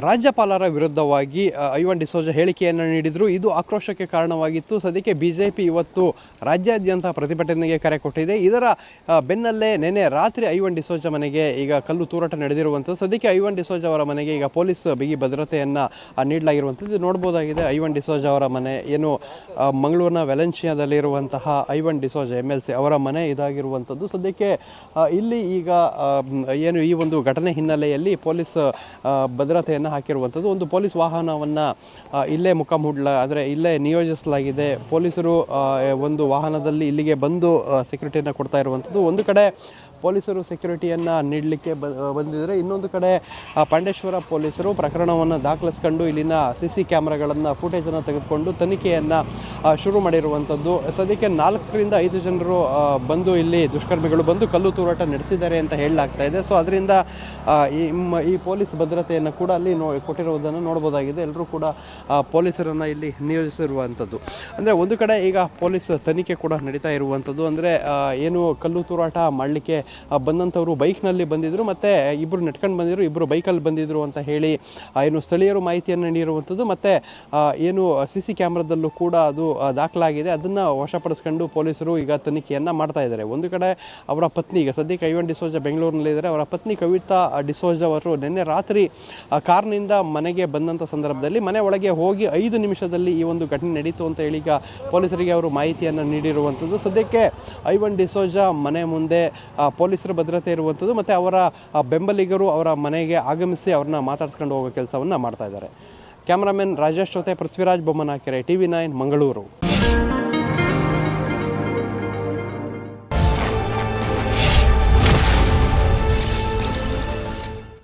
ರಾಜ್ಯಪಾಲರ ವಿರುದ್ಧವಾಗಿ ಐವನ್ ಡಿಸೋಜ ಹೇಳಿಕೆಯನ್ನು ನೀಡಿದರು. ಇದು ಆಕ್ರೋಶಕ್ಕೆ ಕಾರಣವಾಗಿತ್ತು. ಸದ್ಯಕ್ಕೆ ಬಿಜೆಪಿ ಇವತ್ತು ರಾಜ್ಯಾದ್ಯಂತ ಪ್ರತಿಭಟನೆಗೆ ಕರೆ ಕೊಟ್ಟಿದೆ. ಇದರ ಬೆನ್ನಲ್ಲೇ ನೆನೆ ರಾತ್ರಿ ಐವನ್ ಡಿಸೋಜ ಮನೆಗೆ ಈಗ ಕಲ್ಲು ತೂರಾಟ ನಡೆದಿರುವಂಥದ್ದು. ಸದ್ಯಕ್ಕೆ ಐವನ್ ಡಿಸೋಜ ಅವರ ಮನೆಗೆ ಈಗ ಪೊಲೀಸ್ ಬಿಗಿ ಭದ್ರತೆಯನ್ನು ನೀಡಲಾಗಿರುವಂಥದ್ದು ನೋಡ್ಬೋದಾಗಿದೆ. ಐವನ್ ಡಿಸೋಜ ಅವರ ಮನೆ ಏನು ಮಂಗಳೂರಿನ ವೆಲೆನ್ಷಿಯಾದಲ್ಲಿರುವಂತಹ ಐವನ್ ಡಿಸೋಜ MLC ಅವರ ಮನೆ ಇದಾಗಿರುವಂಥದ್ದು. ಸದ್ಯಕ್ಕೆ ಇಲ್ಲಿ ಈಗ ಏನು ಈ ಒಂದು ಘಟನೆ ಹಿನ್ನೆಲೆಯಲ್ಲಿ ಪೊಲೀಸ್ ಭದ್ರತೆಯನ್ನು ಹಾಕಿರುವಂಥದ್ದು. ಒಂದು ಪೊಲೀಸ್ ವಾಹನವನ್ನು ಇಲ್ಲೇ ಅಂದರೆ ಇಲ್ಲೇ ನಿಯೋಜಿಸಲಾಗಿದೆ. ಪೊಲೀಸರು ಒಂದು ವಾಹನದಲ್ಲಿ ಇಲ್ಲಿಗೆ ಬಂದು ಸೆಕ್ಯೂರಿಟಿಯನ್ನು ಕೊಡ್ತಾ ಇರುವಂಥದ್ದು. ಒಂದು ಕಡೆ ಪೊಲೀಸರು ಸೆಕ್ಯೂರಿಟಿಯನ್ನು ನೀಡಲಿಕ್ಕೆ ಬಂದಿದ್ದರೆ, ಇನ್ನೊಂದು ಕಡೆ ಪಾಂಡೇಶ್ವರ ಪೊಲೀಸರು ಪ್ರಕರಣವನ್ನು ದಾಖಲಿಸ್ಕೊಂಡು ಇಲ್ಲಿನ CC ಕ್ಯಾಮ್ರಾಗಳನ್ನು ಫುಟೇಜನ್ನು ತೆಗೆದುಕೊಂಡು ತನಿಖೆಯನ್ನು ಶುರು ಮಾಡಿರುವಂಥದ್ದು. ಸದ್ಯಕ್ಕೆ 4 ರಿಂದ 5 ಜನರು ಬಂದು ಇಲ್ಲಿ ದುಷ್ಕರ್ಮಿಗಳು ಬಂದು ಕಲ್ಲು ತೂರಾಟ ನಡೆಸಿದ್ದಾರೆ ಅಂತ ಹೇಳಲಾಗ್ತಾ ಇದೆ. ಸೊ ಅದರಿಂದ ಈ ಪೊಲೀಸ್ ಭದ್ರತೆಯನ್ನು ಕೂಡ ಅಲ್ಲಿ ಕೊಟ್ಟಿರುವುದನ್ನು ನೋಡ್ಬೋದಾಗಿದೆ. ಎಲ್ಲರೂ ಕೂಡ ಪೊಲೀಸರನ್ನು ಇಲ್ಲಿ ನಿಯೋಜಿಸಿರುವಂಥದ್ದು. ಅಂದರೆ ಒಂದು ಕಡೆ ಈಗ ಪೊಲೀಸ್ ತನಿಖೆ ಕೂಡ ನಡೀತಾ ಇರುವಂಥದ್ದು. ಅಂದರೆ ಏನು ಕಲ್ಲು ತೂರಾಟ ಮಾಡಲಿಕ್ಕೆ ಬಂದಂಥವರು ಬೈಕ್ನಲ್ಲಿ ಬಂದಿದ್ದರು, ಮತ್ತು ಇಬ್ಬರು ನೆಟ್ಕೊಂಡು ಬಂದಿದ್ರು, ಇಬ್ಬರು ಬೈಕಲ್ಲಿ ಬಂದಿದ್ರು ಅಂತ ಹೇಳಿ ಏನು ಸ್ಥಳೀಯರು ಮಾಹಿತಿಯನ್ನು ನೀಡಿರುವಂಥದ್ದು. ಮತ್ತು ಏನು CC ಕ್ಯಾಮ್ರಾದಲ್ಲೂ ಕೂಡ ಅದು ದಾಖಲಾಗಿದೆ. ಅದನ್ನು ವಶಪಡಿಸ್ಕೊಂಡು ಪೊಲೀಸರು ಈಗ ತನಿಖೆಯನ್ನು ಮಾಡ್ತಾ ಇದ್ದಾರೆ. ಒಂದು ಕಡೆ ಅವರ ಪತ್ನಿ, ಈಗ ಸದ್ಯಕ್ಕೆ ಐವನ್ ಡಿಸೋಜ ಬೆಂಗಳೂರಿನಲ್ಲಿದ್ದಾರೆ, ಅವರ ಪತ್ನಿ ಕವಿತಾ ಡಿಸೋಜ ಅವರು ನಿನ್ನೆ ರಾತ್ರಿ ಕಾರ್ನಿಂದ ಮನೆಗೆ ಬಂದಂಥ ಸಂದರ್ಭದಲ್ಲಿ ಮನೆ ಒಳಗೆ ಹೋಗಿ 5 ನಿಮಿಷದಲ್ಲಿ ಈ ಒಂದು ಘಟನೆ ನಡೀತು ಅಂತ ಹೇಳಿ ಈಗ ಪೊಲೀಸರಿಗೆ ಅವರು ಮಾಹಿತಿಯನ್ನು ನೀಡಿರುವಂಥದ್ದು. ಸದ್ಯಕ್ಕೆ ಐವನ್ ಡಿಸೋಜ ಮನೆ ಮುಂದೆ ಪೊಲೀಸರ ಭದ್ರತೆ ಇರುವಂಥದ್ದು, ಮತ್ತು ಅವರ ಬೆಂಬಲಿಗರು ಅವರ ಮನೆಗೆ ಆಗಮಿಸಿ ಅವ್ರನ್ನ ಮಾತಾಡ್ಸ್ಕೊಂಡು ಹೋಗೋ ಕೆಲಸವನ್ನು ಮಾಡ್ತಾ ಇದ್ದಾರೆ. ಕ್ಯಾಮ್ರಾಮನ್ ರಾಜೇಶ್ ಜೊತೆ ಪೃಥ್ವಿರಾಜ್ ಬೊಮ್ಮನಕೆರೆ, TV9 ಮಂಗಳೂರು.